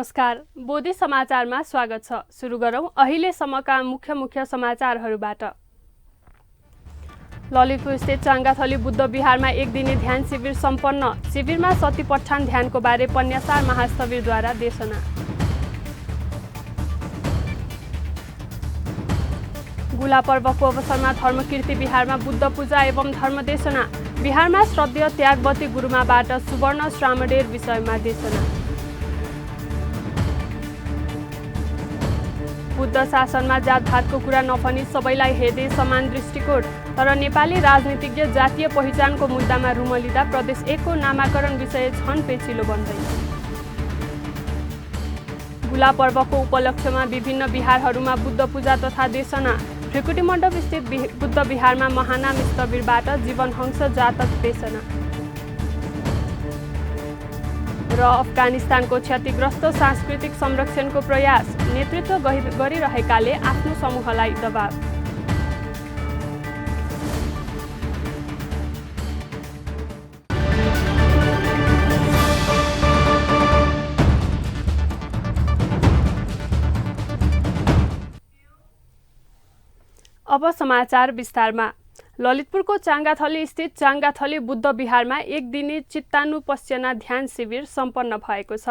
नमस्कार, बोधी समाचारमा स्वागत छ। सुरु गरौं अहिलेसम्मका मुख्य समाचारहरूबाट। ललितपुर स्थित चाङ्गाथली बुद्ध विहारमा एक दिने ध्यान शिविर सम्पन्न। शिविरमा सती पठान ध्यानको बारे पन्यासार महास्थविरद्वारा देशना। गुला पर्वको अवसरमा धर्मकीर्ति विहारमा बुद्ध पूजा एवं धर्मदेशना। विहारमा श्रद्धेय त्यागवती गुरुमाबाट सुवर्ण श्रामडेर विषयमा देशना। बुद्ध शासनमा जातभातको कुरा नभनी सबैलाई हेर्दै समान दृष्टिकोण। तर नेपाली राजनीतिज्ञ जातीय पहिचानको मुद्दामा रुमलिँदा प्रदेश 1 को नामाकरण विषय झन पेचिलो बन्दै। गुला पर्वको उपलक्ष्यमा विभिन्न विहारहरूमा बुद्ध पूजा तथा देशना। त्रिकुटी मण्डप स्थित बुद्ध विहारमा महानाम स्थविरबाट जीवनहंस जातक देशना। र अफगानिस्तानको क्षतिग्रस्त सांस्कृतिक संरक्षणको प्रयास। नेतृत्व गरिरहेकाले आफ्नो समूहलाई दबाव। अब समाचार विस्तारमा। ललितपुरको चाङ्गाथली स्थित चाङ्गाथली बुद्ध विहारमा एक दिने चित्तानुपस्यना ध्यान शिविर सम्पन्न भएको छ।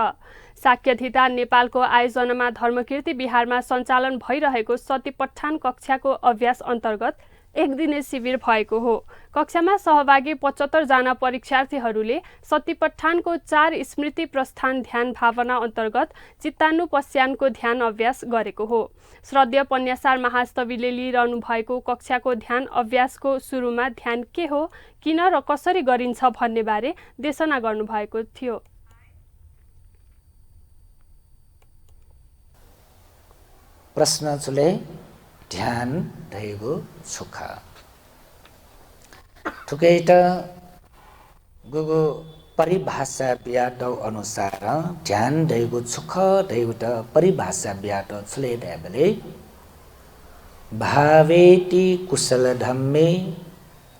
साक्यधिता नेपालको आयोजनामा धर्मकीर्ति विहारमा सञ्चालन भइरहेको सती पठान कक्षाको अभ्यास अन्तर्गत एक दिने शिविर भएको हो। कक्षामा सहभागी 75 जना परीक्षार्थीहरूले सती पठानको 4 स्मृति प्रस्थान ध्यान भावना अन्तर्गत चित्तानुपस्यानको ध्यान अभ्यास गरेको हो। श्रद्धेय पन्यासार महास्थविरले लिइरहनु भएको कक्षाको ध्यान अभ्यासको सुरुमा ध्यान के हो, किन र कसरी गरिन्छ भन्ने बारे देशना गर्नुभएको थियो। प्रश्न चले ध्यान दैगो सुख ठुकैट गुगु परिभाषा ब्याट अनुसार ध्यान दैगो सुख दैवट परिभाषा ब्याट चले दैबले भावेति कुशल धम्मे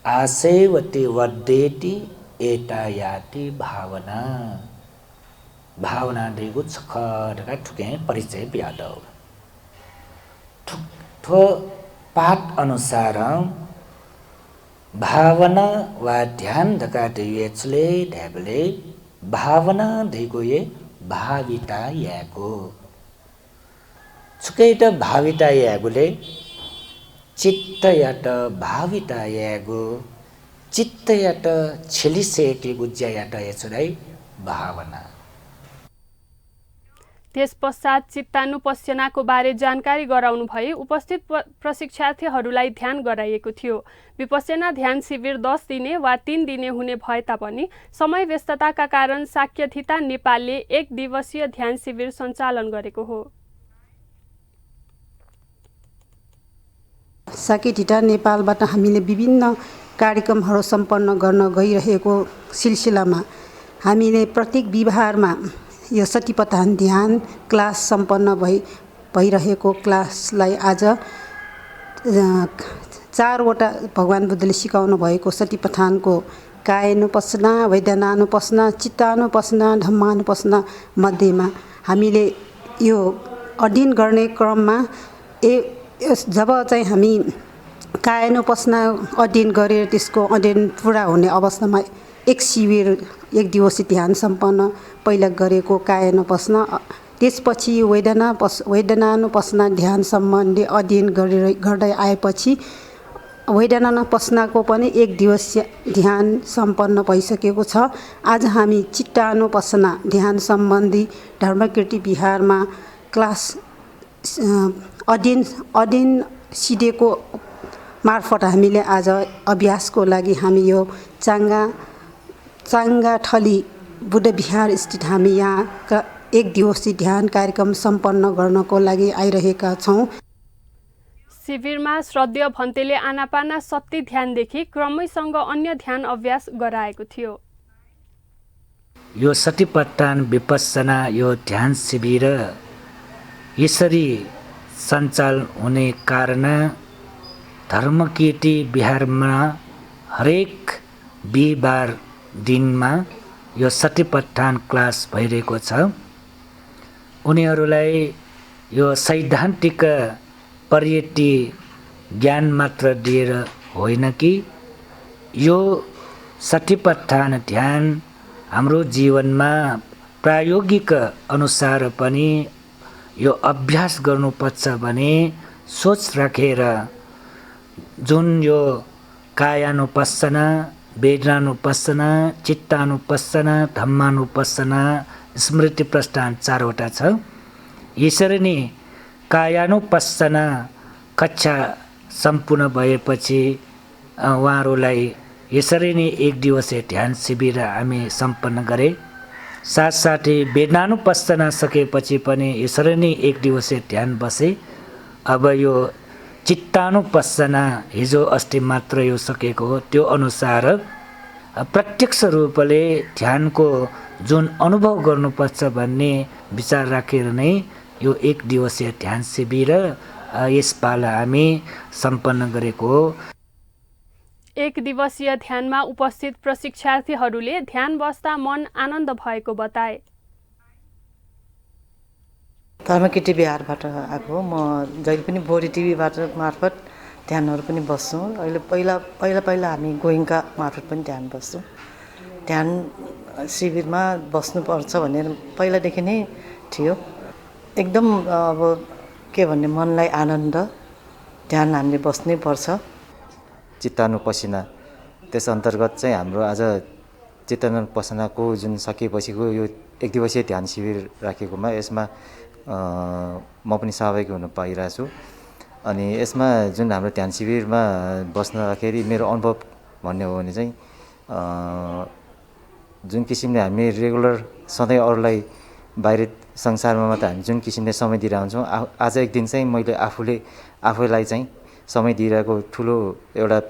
आसेवति वर्देति एतायाति भावना भावना दैगो सुख ढका ठुकै परिचय ब्याट ठो पाठ अनुसार भावना वा ध्यान धका दैवेचले ढेबले भावना दैगो ये भाविता यागो छुकैट भाविता यागुले चित्त याट भाविता यागो चित्त याट छेलिसेटी गुज्या याट यसुलाई भावना। त्यस पश्चात चित्तानुपस्यनाको बारे जानकारी गराउनु भई उपस्थित प्रशिक्षार्थीहरूलाई ध्यान गराइएको थियो। विपस्यना ध्यान शिविर 10 दिने वा 3 दिने हुने भए तापनि समय व्यस्तताका कारण साक्यधिता नेपालले 1 दिवसीय ध्यान शिविर सञ्चालन गरेको हो। साक्यधिता नेपालबाट हामीले विभिन्न कार्यक्रमहरू सम्पन्न गर्न गइरहेको सिलसिलामा हामीले प्रत्येक विहारमा यो सती पठान ध्यान क्लास सम्पन्न भइरहेको क्लासलाई आज 4वटा भगवान बुद्धले सिकाउनु भएको सती पठानको कायानुपस्ना, वेदनानुपस्ना, चित्तानुपस्ना, धम्मानुपस्ना मध्येमा हामीले यो अध्ययन गर्ने क्रममा जब चाहिँ हामी कायानुपस्ना अध्ययन गरेर त्यसको अध्ययन पुरा हुने अवस्थामा एक शिविर 1 दिवसीय ध्यान सम्पन्न पहिला गरेको कायानुपस्ना, त्यसपछि वेदनानुपस्ना ध्यान सम्बन्धी अध्ययन गर्दै आएपछि वेदनानुपस्नाको पनि 1 दिवसीय ध्यान सम्पन्न भइसकेको छ। आज हामी चित्तानुपस्ना ध्यान सम्बन्धी धर्मकीर्ति विहारमा क्लास अध्ययन सिधेको मार्फत हामीले आज अभ्यासको लागि हामी यो चाङ्गाथली बुद्ध विहार स्थित हामी यहाँ 1 दिवसीय ध्यान कार्यक्रम सम्पन्न गर्नको लागि आइरहेका छौँ। शिविरमा श्रद्धेय भन्तेले आनापाना सती ध्यानदेखि क्रमैसँग अन्य ध्यान अभ्यास गराएको थियो। यो सती पठान विपस्सना यो ध्यान शिविर यसरी सञ्चालन हुने कारण धर्मकीर्ति विहारमा हरेक बिहिबार दिनमा यो सती पठान क्लास भइरहेको छ। उनीहरूलाई यो सैद्धान्तिक पर्यटि ज्ञान मात्र दिएर होइन कि यो सतिपट्ठान ध्यान हाम्रो जीवनमा प्रायोगिक अनुसार पनि यो अभ्यास गर्नुपर्छ भने सोच राखेर जुन यो कायानुपस्सना, वेदनानुपस्सना, चित्तानुपस्सना, धम्मानुपस्सना, स्मृति प्रस्थान 4वटा छ। यसरी नै कायानुपस्सना कक्षा सम्पूर्ण भएपछि उहाँहरूलाई यसरी नै 1 दिवसीय ध्यान शिविर हामी सम्पन्न गरे। साथसाथै वेदनानुपस्सना सकेपछि पनि यसरी नै 1 दिवसीय ध्यान बसे। अब यो चित्तानुपस्सना हिजो अस्ति मात्र यो सकेको हो, त्यो अनुसार प्रत्यक्ष रूपले ध्यानको जुन अनुभव गर्नुपर्छ भन्ने विचार राखेर नै यो 1 दिवसीय ध्यान शिविर यसपाल हामी सम्पन्न गरेको हो। 1 दिवसीय ध्यानमा उपस्थित प्रशिक्षार्थीहरूले ध्यान बस्दा मन आनन्द भएको बताए। धर्मकी टिभी बिहारबाट आएको हो। म जहिले पनि बोडी टिभीबाट मार्फत ध्यानहरू पनि बस्छौँ। अहिले पहिला हामी गोइङ्का मार्फत पनि ध्यान बस्छौँ। ध्यान शिविरमा बस्नुपर्छ भनेर पहिलादेखि नै थियो। एकदम अब के भन्ने मनलाई आनन्द, ध्यान हामीले बस्नै पर्छ। चित्तानुपस्सना त्यस अन्तर्गत चाहिँ हाम्रो आज चित्तानुपस्सनाको जुन सकेपछिको यो 1 दिवसीय ध्यान शिविर राखेकोमा यसमा म पनि सहभागी हुन पाइरहेको छु। अनि यसमा जुन हाम्रो ध्यान शिविरमा बस्दाखेरि मेरो अनुभव भन्ने हो भने चाहिँ जुन किसिमले हामी रेगुलर सधैँ अरूलाई बाहिर संसारमा मात्र हामी जुन किसिमले समय दिइरहेको हुन्छौँ, आज एक दिन चाहिँ मैले आफैलाई चाहिँ समय दिइरहेको ठुलो एउटा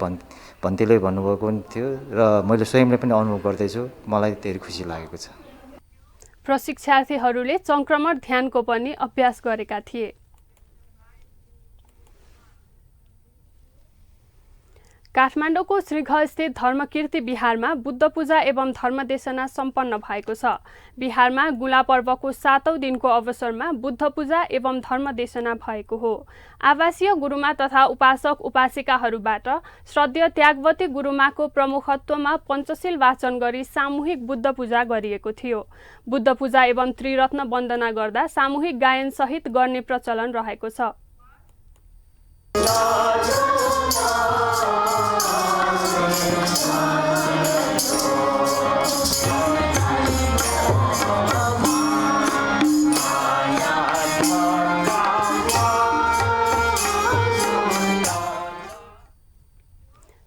भन्तीले भन्नुभएको पनि थियो र मैले स्वयंले पनि अनुभव गर्दैछु। मलाई धेरै खुसी लागेको छ। प्रशिक्षार्थीहरूले संक्रमण ध्यानको पनि अभ्यास गरेका थिए। काठमाडौँको श्रीघस्थित धर्मकीर्ति बिहारमा बुद्ध पूजा एवं धर्मदेशना सम्पन्न भएको छ। बिहारमा गुला पर्वको 7औं दिनको अवसरमा बुद्ध पूजा एवं धर्मदेशना भएको हो। आवासीय गुरुमा तथा उपासक उपासिकाहरूबाट श्रद्धेय त्यागवती गुरुमाको प्रमुखत्वमा पञ्चशील वाचन गरी सामूहिक बुद्ध पूजा गरिएको थियो। बुद्ध पूजा एवं त्रिरत्न वन्दना गर्दा सामूहिक गायन सहित गर्ने प्रचलन रहेको छ।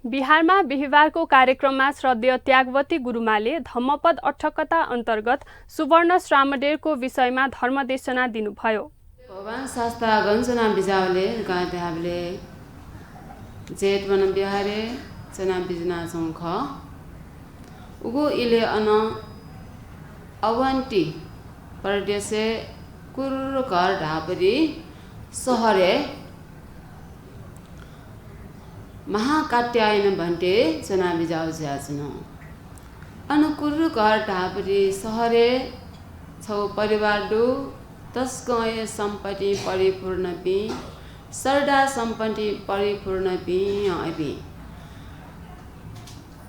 बिहारमा बिहिबारको कार्यक्रममा श्रद्धेय त्यागवती गुरुमाले धम्मपद अठ्ठकथा अन्तर्गत सुवर्ण श्रामडेरको विषयमा धर्मदेशना दिनुभयो। भगवान शास्त्र गंजना बिजावले गाते हामीले जेठ मन बिहारे जना बिजना चौख उगो इले अन अवन्ती परदेशे कुरु घर ढापरी सहरे महाकात्यायन भन्टे जना बिजाउ ज्याजन अनुकुरु घर ढापरी सहरे छौ परिवार दु तस्कय सम्पत्ति परिपूर्ण पि सरदा सम्पत्ति परिपूर्ण पि अबि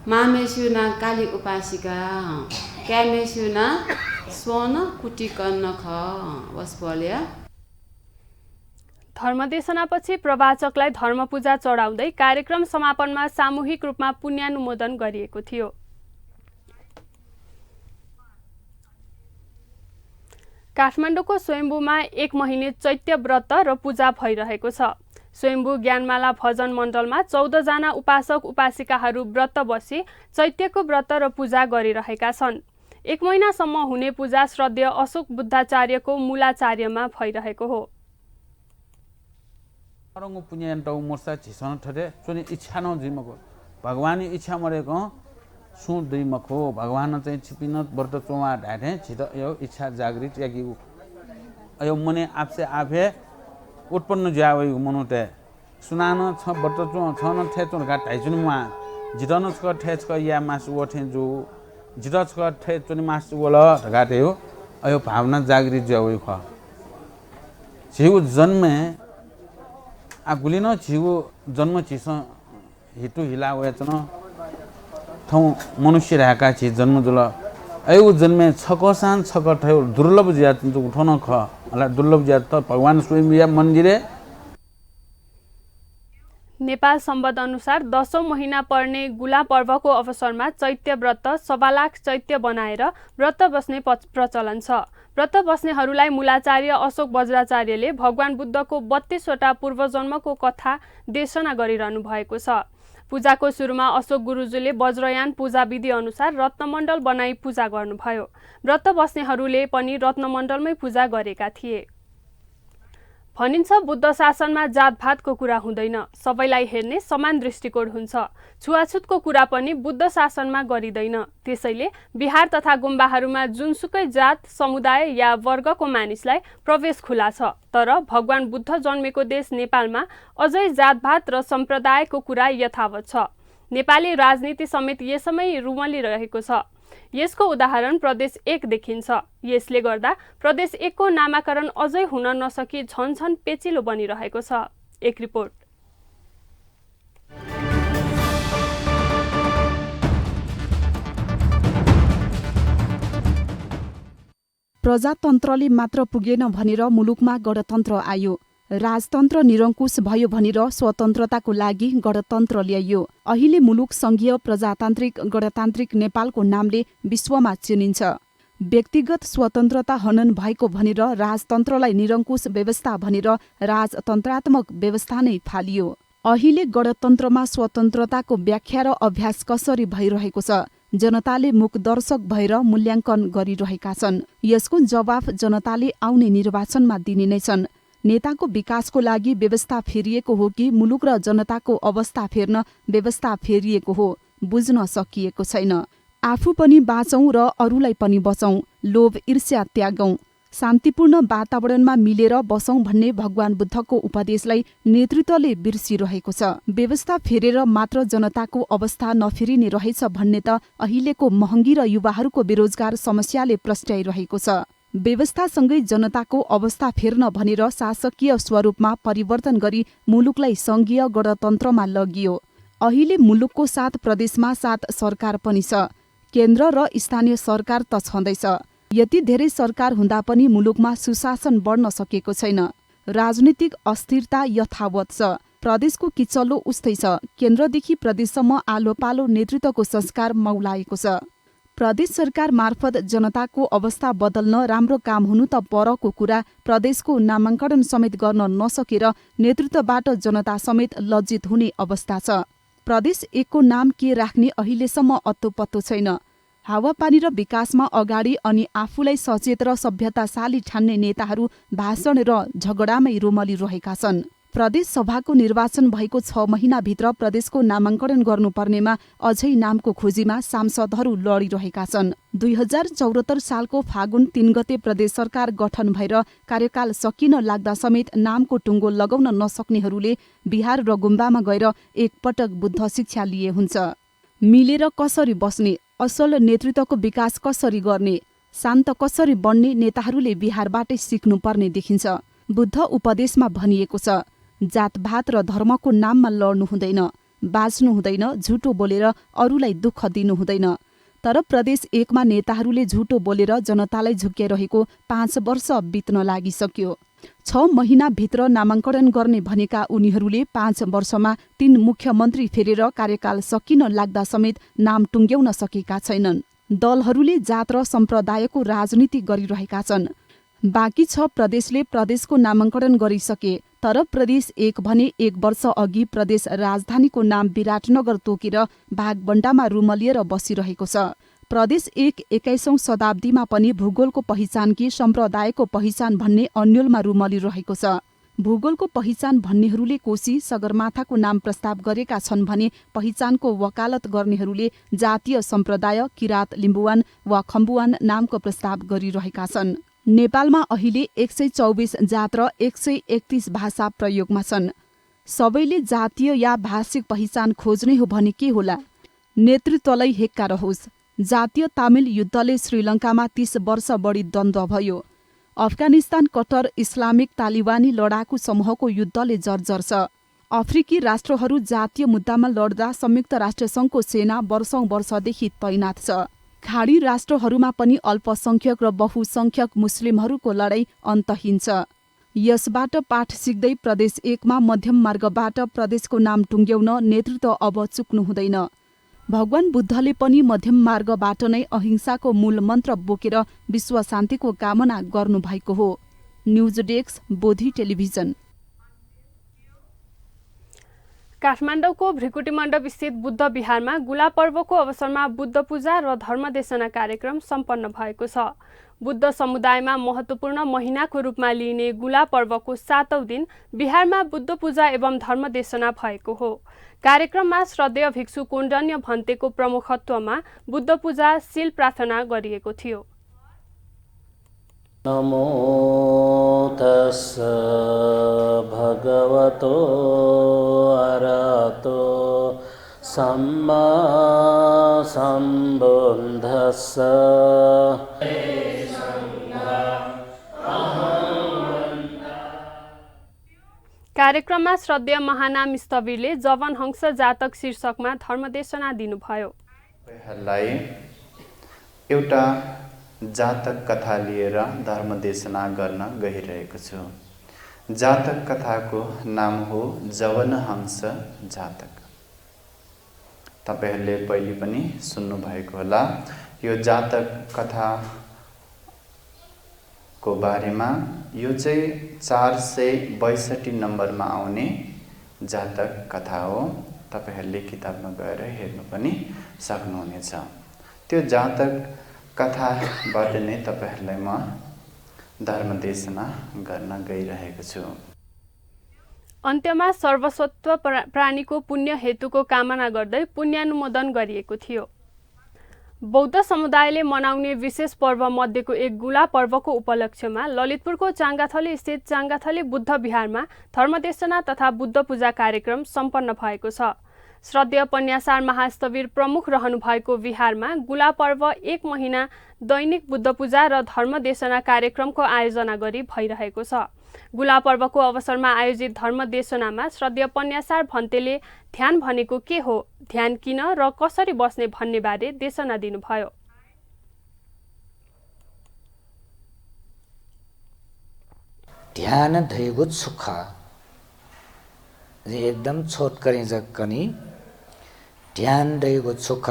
मामेसुना काली उपासिका क्यामेसुना स्वर्ण कुटिकन्न ख वस्पल्या। धर्मदेशनापछि प्रवाचकलाई धर्मपूजा चढाउँदै कार्यक्रम समापनमा सामूहिक रूपमा पुण्यानुमोदन गरिएको थियो। काठमाडौँको स्वयम्भूमा 1 महिने चैत्य व्रत र पूजा भइरहेको छ। स्वयम्भू ज्ञानमाला भजन मण्डलमा 14 जना उपासक उपासिकाहरू व्रत बसी चैत्यको व्रत र पूजा गरिरहेका छन्। 1 महिनासम्म हुने पूजा श्रद्धेय अशोक बुद्धाचार्यको मूलाचार्यमा भइरहेको हो। रंगो पुण्यन्तौ मोर्सा झिसन ठरे चुनि इच्छा न जिमको भगवानी इच्छा मरेको सु दुईमखो भगवान चाहिँ छिपिन व्रत चोवा ढाठे छिट यो इच्छा जागृत याकी यो मने आपसे आफे उत्पन्न ज्यावै मनुते सुनान छ व्रत चो छ न थे चोन का टाइजुन मा जिटन छ ठेच क या मास वठे जो जिट छ ठे चुनि मास वल ढगाते हो अयो भावना जागृत ज्यावै ख झिउ जन्मे आगुलिन झिउ जन्म छिस हिटु हिला वेचन थौ मनुष्य रहेका छि जन्म जुल अयु जन्मे छकसान छक ठयो दुर्लभ ज्यात उठन ख अला दुर्लभ ज्यात त भगवान स्वयं या मन्दिरे। नेपाल सम्बत अनुसार 10औं महिना पर्ने गुला पर्वको अवसरमा चैत्य व्रत 1.25 लाख चैत्य बनाएर व्रत बस्ने प्रचलन छ। व्रत बस्नेहरूलाई मूलाचार्य अशोक वज्राचार्यले भगवान बुद्धको 32 वटा पूर्वजन्मको कथा देशना गरिरहनु भएको छ। पूजाको सुरुमा अशोक गुरुजीले वज्रयान पूजा विधि अनुसार रत्नमण्डल बनाई पूजा गर्नुभयो। व्रत बस्नेहरूले पनि रत्नमण्डलमै पूजा गरेका थिए। भनिन्छ बुद्ध शासनमा जातभातको कुरा हुँदैन, सबैलाई हेर्ने समान दृष्टिकोण हुन्छ। छुवाछुतको कुरा पनि बुद्ध शासनमा गरिँदैन। त्यसैले बिहार तथा गुम्बाहरूमा जुनसुकै जात समुदाय या वर्गको मानिसलाई प्रवेश खुला छ। तर भगवान बुद्ध जन्मेको देश नेपालमा अझै जातभात र सम्प्रदायको कुरा यथावत छ। नेपाली राजनीति समेत यसमै रुमलिरहेको छ। यसको उदाहरण प्रदेश 1 देखिन्छ। यसले गर्दा प्रदेश 1 को नामाकरण अझै हुन नसकी झन पेचिलो बनिरहेको छ। एक रिपोर्ट। प्रजातन्त्रले मात्र पुगेन भनेर मुलुकमा गणतन्त्र आयो। राजतन्त्र निरङ्कुश भयो भनेर स्वतन्त्रताको लागि गणतन्त्र ल्याइयो। अहिले मुलुक संघीय प्रजातान्त्रिक गणतान्त्रिक नेपालको नामले विश्वमा चिनिन्छ। व्यक्तिगत स्वतन्त्रता हनन भएको भनेर राजतन्त्रलाई निरङ्कुश व्यवस्था भनेर राजतन्त्रात्मक व्यवस्था नै फालियो। अहिले गणतन्त्रमा स्वतन्त्रताको व्याख्या र अभ्यास कसरी भइरहेको छ? जनताले मुखदर्शक भएर मूल्याङ्कन गरिरहेका छन्। यसको जवाफ जनताले आउने निर्वाचनमा दिने नै छन्। नेताको विकासको लागि व्यवस्था फेरिएको हो कि मुलुक र जनताको अवस्था फेर्न व्यवस्था फेरिएको हो बुझ्न सकिएको छैन। आफू पनि बाँचौं र अरूलाई पनि बचौं, लोभ ईर्ष्या त्यागौं, शान्तिपूर्ण वातावरणमा मिलेर बसौं भन्ने भगवान बुद्धको उपदेशलाई नेतृत्वले बिर्सिरहेको छ। व्यवस्था फेरेर मात्र जनताको अवस्था नफेरिने रहेछ भन्ने त अहिलेको महँगी र युवाहरूको बेरोजगार समस्याले प्रस्ट्याइरहेको छ। व्यवस्थासँगै जनताको अवस्था फेर्न भनेर शासकीय स्वरूपमा परिवर्तन गरी मुलुकलाई संघीय गणतन्त्रमा लगियो। अहिले मुलुकको 7 प्रदेशमा 7 सरकार पनि छ। केन्द्र र स्थानीय सरकार त छँदैछ। यति धेरै सरकार हुँदा पनि मुलुकमा सुशासन बढ्न सकेको छैन। राजनीतिक अस्थिरता यथावत छ। प्रदेशको किचल्लो उस्तै छ। केन्द्रदेखि प्रदेशसम्म आलो पालो नेतृत्वको संस्कार मौलाएको छ। प्रदेश सरकार मार्फत जनताको अवस्था बदल्न राम्रो काम हुनु त परको कुरा, प्रदेशको नामाङ्करण समेत गर्न नसकेर नेतृत्वबाट जनता समेत लज्जित हुने अवस्था छ। प्रदेश 1 को नाम के राख्ने अहिलेसम्म अत्तोपत्तो छैन। हावापानी र विकासमा अगाडि अनि आफूलाई सचेत र सभ्यताशाली ठान्ने नेताहरू भाषण र झगडामै रोमलिरहेका छन्। प्रदेश सभाको निर्वाचन भएको 6 महिनाभित्र प्रदेशको नामाङ्करण गर्नुपर्नेमा अझै नामको खोजीमा सांसदहरू लडिरहेका छन्। 2074 सालको फागुन 3 गते प्रदेश सरकार गठन भएर कार्यकाल सकिन लाग्दा समेत नामको टुङ्गो लगाउन नसक्नेहरूले बिहार र गुम्बामा गएर एकपटक बुद्ध शिक्षा लिए हुन्छ। मिलेर कसरी बस्ने, असल नेतृत्वको विकास कसरी गर्ने, शान्त कसरी बन्ने नेताहरूले बिहारबाटै सिक्नुपर्ने देखिन्छ। बुद्ध उपदेशमा भनिएको छ, जातभात र धर्मको नाममा लड्नु हुँदैन, बाँच्नु हुँदैन, झुटो बोलेर अरूलाई दुःख दिनु हुँदैन। तर प्रदेश 1 मा नेताहरूले झुटो बोलेर जनतालाई झुक्क्याइरहेको 5 वर्ष बित्न लागिसक्यो। 6 महिनाभित्र नामाङ्करण गर्ने भनेका उनीहरूले 5 वर्षमा 3 मुख्यमन्त्री फेरेर कार्यकाल सकिन लाग्दा समेत नाम टुङ्ग्याउन सकेका छैनन्। दलहरूले जात र सम्प्रदायको राजनीति गरिरहेका छन्। बाँकी 6 प्रदेशले प्रदेशको नामाङ्करण गरिसके। तर प्रदेश 1 भने 1 वर्ष अघि प्रदेश राजधानीको नाम विराटनगर तोकेर भागबण्डामा रुमलिएर बसिरहेको छ। प्रदेश 1 21औं शताब्दीमा पनि भूगोलको पहिचान कि सम्प्रदायको पहिचान भन्ने अन्यलमा रुमलिरहेको छ। भूगोलको पहिचान भन्नेहरूले कोशी सगरमाथाको नाम प्रस्ताव गरेका छन् भने पहिचानको वकालत गर्नेहरूले जातीय सम्प्रदाय किरात लिम्बुवान वा खम्बुवान नामको प्रस्ताव गरिरहेका छन्। नेपालमा अहिले 124 जात र 131 भाषा प्रयोगमा छन्। सबैले जातीय या भाषिक पहिचान खोज्ने हो भने के होला? नेतृत्वलाई हेक्का रहोस्। जातीय तामिल युद्धले श्रीलङ्कामा 30 वर्ष बढी द्वन्द्व भयो। अफगानिस्तान कट्टर इस्लामिक तालिबानी लडाकु समूहको युद्धले जर्जर छ। अफ्रिकी राष्ट्रहरू जातीय मुद्दामा लड्दा संयुक्त राष्ट्रसङ्घको सेना वर्षौं वर्षदेखि तैनात छ। खाडी राष्ट्रहरूमा पनि अल्पसंख्यक र बहुसंख्यक मुस्लिमहरूको लडाईँ अन्तहीन छ। यसबाट पाठ सिक्दै प्रदेश 1 मा मध्यम मार्गबाट प्रदेशको नाम टुङ्ग्याउन नेतृत्व अब चुक्नु हुँदैन। भगवान बुद्धले पनि मध्यम मार्गबाट नै अहिंसाको मूल मन्त्र बोकेर विश्व शान्तिको कामना गर्नुभएको हो। News desk Bodhi television. काठमाडौँको भृकुटी मण्डप स्थित बुद्ध विहारमा गुला पर्वको अवसरमा बुद्ध पूजा र धर्मदेशना कार्यक्रम सम्पन्न भएको छ। बुद्ध समुदायमा महत्त्वपूर्ण महिनाको रूपमा लिइने गुला पर्वको 7औं दिन बिहारमा बुद्ध पूजा एवं धर्मदेशना भएको हो। कार्यक्रममा श्रद्धेय भिक्षु कोण्डन्य भन्तेको प्रमुखत्वमा बुद्ध पूजा शील प्रार्थना गरिएको थियो। नमो तस्स भगवतो अरहतो सम्मा सम्बुद्धस्स। कार्यक्रममा श्रद्धेय महानाम स्थवीरले जवन हंस जातक शीर्षकमा धर्मदेशना दिनुभयो। एउटा जातक कथा लिएर धर्मदेशना गर्न गइरहेको छु। जातक कथाको नाम हो जवन हंस जातक। तपाईहरूले पहिले पनि सुन्नुभएको होला। यो जातक कथाको बारेमा यो चाहिँ 462 नम्बरमा आउने जातक कथा हो। तपाईहरूले किताबमा गएर हेर्नु पनि सक्नुहुनेछ। त्यो जातक कथाबाट नै तपाईहरूलाई म धर्मदेशना गर्न गइरहेको छु। अन्त्यमा सर्वस्वत्व प्राणीको पुण्य हेतुको कामना गर्दै पुण्यानुमोदन गरिएको थियो। बौद्ध समुदायले मनाउने विशेष पर्व मध्येको एक गुला पर्वको उपलक्ष्यमा ललितपुरको चाङ्गाथली स्थित चाङ्गाथली बुद्ध विहारमा धर्मदेशना तथा बुद्ध पूजा कार्यक्रम सम्पन्न भएको छ। श्रद्धेय पन्यासार महास्थवीर प्रमुख रहनु भएको विहारमा गुला पर्व 1 महिना दैनिक बुद्ध पूजा र धर्मदेशना कार्यक्रमको आयोजना गरी भइरहेको छ। गुला पर्वको अवसरमा आयोजित धर्मदेशनामा श्रद्धेय पन्यासार भन्तेले ध्यान भनेको के हो, ध्यान किन र कसरी बस्ने भन्ने बारे देशना दिनुभयो। ध्यान धैगु सुख एकदम छोटकरी जक्कनी ध्यान दैगु सुख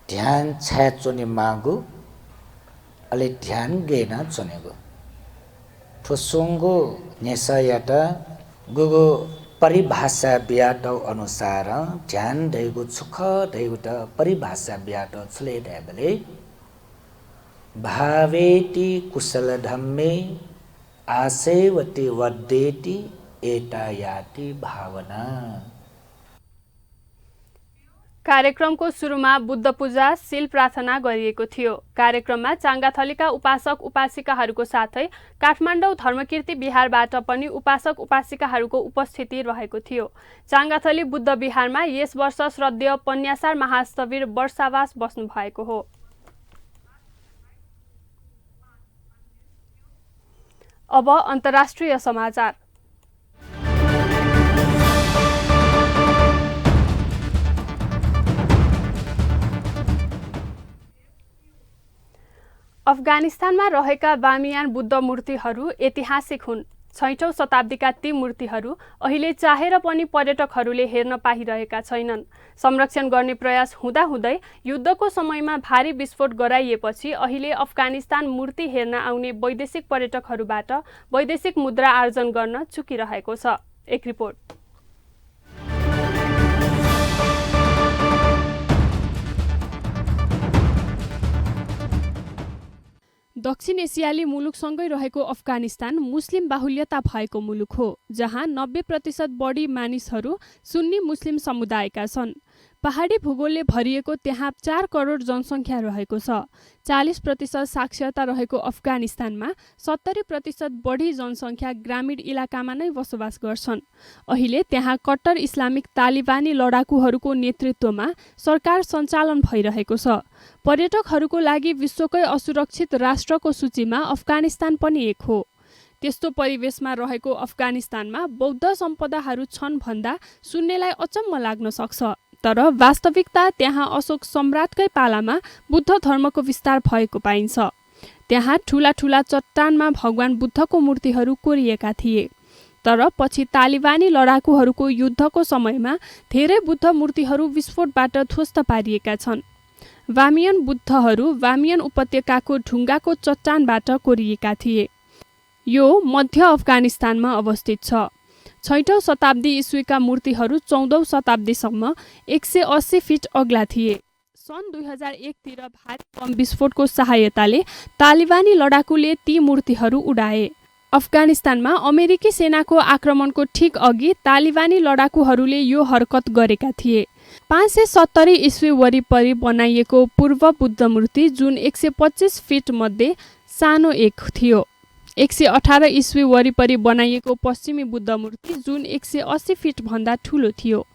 ध्यान छा चुने मागु अले ध्यान गेना चुनेगु ठुसुङ्गु नेसयाटा गुगु परिभाषा ब्याटो अनुसार ध्यान दैगु सुख दैगुटा परिभाषा ब्याटो छले ढाबले भावेति कुशल धम्मे आसेवति वद्देति एतायाति भावना। कार्यक्रमको सुरुमा बुद्ध पूजा शील प्रार्थना गरिएको थियो। कार्यक्रममा चाङ्गाथलीका उपासक उपासिकाहरूको साथै काठमाडौँ धर्मकीर्ति विहारबाट पनि उपासक उपासिकाहरूको उपस्थिति रहेको थियो। चाङ्गाथली बुद्ध विहारमा यस वर्ष श्रद्धेय पन्यासार महास्थवीर वर्षावास बस्नु भएको हो। अब अन्तर्राष्ट्रिय समाचार। अफगानिस्तानमा रहेका बामियान बुद्ध मूर्तिहरू ऐतिहासिक हुन्। 6औं शताब्दीका ती मूर्तिहरू अहिले चाहेर पनि पर्यटकहरूले हेर्न पाइरहेका छैनन्। संरक्षण गर्ने प्रयास हुँदाहुँदै युद्धको समयमा भारी विस्फोट गराइएपछि अहिले अफगानिस्तान मूर्ति हेर्न आउने वैदेशिक पर्यटकहरूबाट वैदेशिक मुद्रा आर्जन गर्न चुकिरहेको छ। एक रिपोर्ट। दक्षिण एसियाली मुलुकसँगै रहेको अफगानिस्तान मुस्लिम बाहुल्यता भएको मुलुक हो, जहाँ 90% बढी मानिसहरू सुन्नी मुस्लिम समुदायका छन्। पहाडी भूगोलले भरिएको त्यहाँ 4 करोड जनसङ्ख्या रहेको छ। 40% साक्षरता रहेको अफगानिस्तानमा 70% बढी जनसङ्ख्या ग्रामीण इलाकामा नै बसोबास गर्छन्। अहिले त्यहाँ कट्टर इस्लामिक तालिबानी लडाकुहरूको नेतृत्वमा सरकार सञ्चालन भइरहेको छ। पर्यटकहरूको लागि विश्वकै असुरक्षित राष्ट्रको सूचीमा अफगानिस्तान पनि एक हो। त्यस्तो परिवेशमा रहेको अफगानिस्तानमा बौद्ध सम्पदाहरू छन् भन्दा सुन्नेलाई अचम्म लाग्न सक्छ, तर वास्तविकता त्यहाँ अशोक सम्राटकै पालामा बुद्ध धर्मको विस्तार भएको पाइन्छ। त्यहाँ ठूला ठूला चट्टानमा भगवान बुद्धको मूर्तिहरू कोरिएका थिए, तर पछि तालिबानी लडाकुहरूको युद्धको समयमा धेरै बुद्ध मूर्तिहरू विस्फोटबाट ध्वस्त पारिएका छन्। वामियन बुद्धहरू वामियन उपत्यकाको ढुङ्गाको चट्टानबाट कोरिएका थिए। यो मध्य अफगानिस्तानमा अवस्थित छ। 6औं शताब्दी इस्वीका मूर्तिहरू 14औं शताब्दीसम्म 180 फिट अग्ला थिए। सन् 2001 तिर भारी बम विस्फोटको सहायताले तालिबानी लडाकुले ती मूर्तिहरू उडाए। अफगानिस्तानमा अमेरिकी सेनाको आक्रमणको ठीक अघि तालिबानी लडाकुहरूले यो हरकत गरेका थिए। 570 इस्वी वरिपरि बनाइएको पूर्व बुद्ध मूर्ति जुन 125 फिट मध्ये सानो एक थियो। 118 इस्वी वरिपरि बनाइएको पश्चिमी बुद्ध मूर्ति जुन 180 फिट भन्दा ठूलो थियो।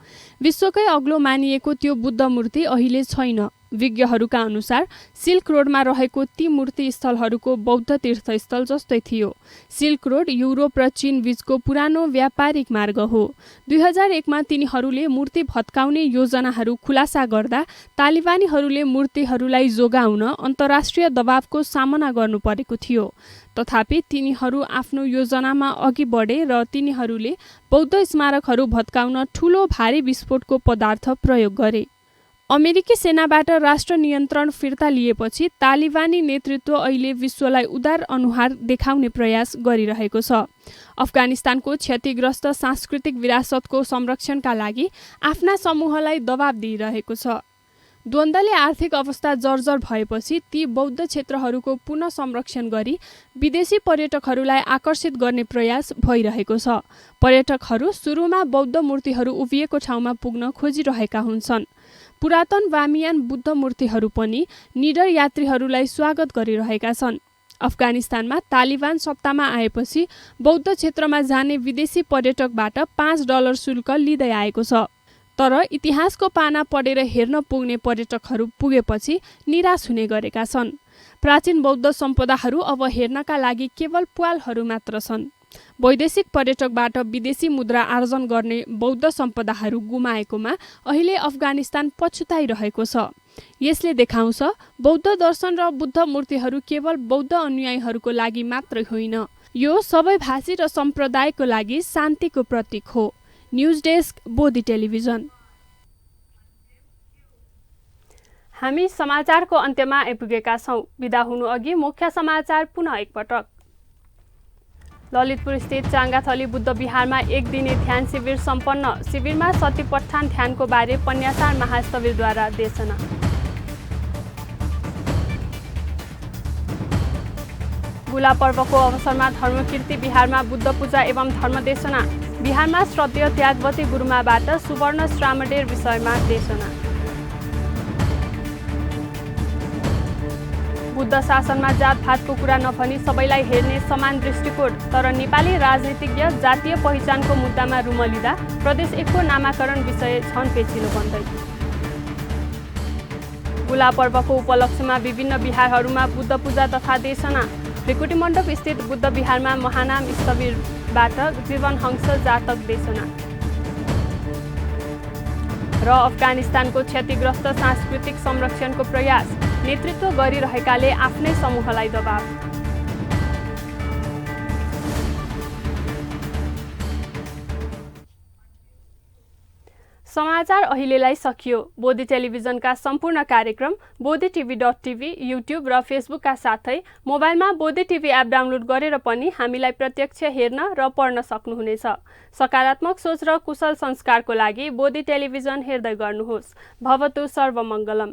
विश्वकै अग्लो मानिएको त्यो बुद्ध मूर्ति अहिले छैन। विज्ञहरूका अनुसार सिल्क रोडमा रहेको ती मूर्ति स्थलहरूको बौद्ध तीर्थस्थल जस्तै थियो। सिल्क रोड युरोप र चीन बीचको पुरानो व्यापारिक मार्ग हो। 2001 मा तिनीहरूले मूर्ति भत्काउने योजनाहरू खुलासा गर्दा तालिबानीहरूले मूर्तिहरूलाई जोगाउन अन्तर्राष्ट्रिय दबावको सामना गर्नु परेको थियो। तथापि तिनीहरू आफ्नो योजनामा अघि बढे र तिनीहरूले बौद्ध स्मारकहरू भत्काउन ठूलो भारी विस्फोटको पदार्थ प्रयोग गरे। अमेरिकी सेनाबाट राष्ट्र नियन्त्रण फिर्ता लिएपछि तालिबानी नेतृत्व अहिले विश्वलाई उदार अनुहार देखाउने प्रयास गरिरहेको छ। अफगानिस्तानको क्षतिग्रस्त सांस्कृतिक विरासतको संरक्षणका लागि आफ्ना समूहलाई दबाब दिइरहेको छ। द्वन्द्वले आर्थिक अवस्था जर्जर भएपछि ती बौद्ध क्षेत्रहरूको पुनः संरक्षण गरी विदेशी पर्यटकहरूलाई आकर्षित गर्ने प्रयास भइरहेको छ। पर्यटकहरू सुरुमा बौद्ध मूर्तिहरू उभिएको ठाउँमा पुग्न खोजिरहेका हुन्छन्। पुरातन वामियान बुद्ध मूर्तिहरू पनि निडर यात्रीहरूलाई स्वागत गरिरहेका छन्। अफगानिस्तानमा तालिबान सत्तामा आएपछि बौद्ध क्षेत्रमा जाने विदेशी पर्यटकबाट $5 शुल्क लिँदै आएको छ। तर इतिहासको पाना पढेर हेर्न पुग्ने पर्यटकहरू पुगेपछि निराश हुने गरेका छन्। प्राचीन बौद्ध सम्पदाहरू अब हेर्नका लागि केवल प्वालहरू मात्र छन्। वैदेशिक पर्यटकबाट विदेशी मुद्रा आर्जन गर्ने बौद्ध सम्पदाहरू गुमाएकोमा अहिले अफगानिस्तान पछुताइरहेको छ। यसले देखाउँछ बौद्ध दर्शन र बुद्ध मूर्तिहरू केवल बौद्ध अनुयायीहरूको लागि मात्रै होइन, यो सबै भाषी र सम्प्रदायको लागि शान्तिको प्रतीक हो। News desk Bodhi television. हामी समाचारको अन्त्यमा आइपुगेका छौं। बिदा हुनु अघि मुख्य समाचार पुनः एकपटक। ललितपुर स्थित चाङ्गाथली बुद्ध विहारमा एक दिने ध्यान शिविर सम्पन्न। शिविरमा सती पठान ध्यानको बारे पन्यासार महास्तवीरद्वारा देशना। बुला पर्वको अवसरमा धर्मकीर्ति विहारमा बुद्ध पूजा एवं धर्मदेशना। बिहारमा श्रद्धेय त्यागवती गुरुमाबाट सुवर्ण श्रामडेर विषयमा देशना। बुद्ध शासनमा जातभातको कुरा नभनी सबैलाई हेर्ने समान दृष्टिकोण। तर नेपाली राजनीतिज्ञ जातीय पहिचानको मुद्दामा रुमलिँदा प्रदेश 1 को नामाकरण विषय झन पेचिलो बन्दै। बुला पर्वको उपलक्ष्यमा विभिन्न विहारहरूमा बुद्ध पूजा तथा देशना। त्रिकुटी मण्डप स्थित बुद्ध विहारमा महानाम स्थवीरबाट जीवनहंस जातक देशना। र अफगानिस्तानको क्षतिग्रस्त सांस्कृतिक संरक्षणको प्रयास, नेतृत्व गरिरहेकाले आफ्नै समूहलाई दबाव। समाचार अहिलेलाई सकियो। बोधी टेलिभिजनका सम्पूर्ण कार्यक्रम bodhitv.tv, युट्युब र फेसबुकका साथै मोबाइलमा बोधी टिभी एप डाउनलोड गरेर पनि हामीलाई प्रत्यक्ष हेर्न र पढ्न सक्नुहुनेछ। सकारात्मक सोच र कुशल संस्कारको लागि बोधी टेलिभिजन हेर्दै गर्नुहोस्। भवतु सर्वमङ्गलम।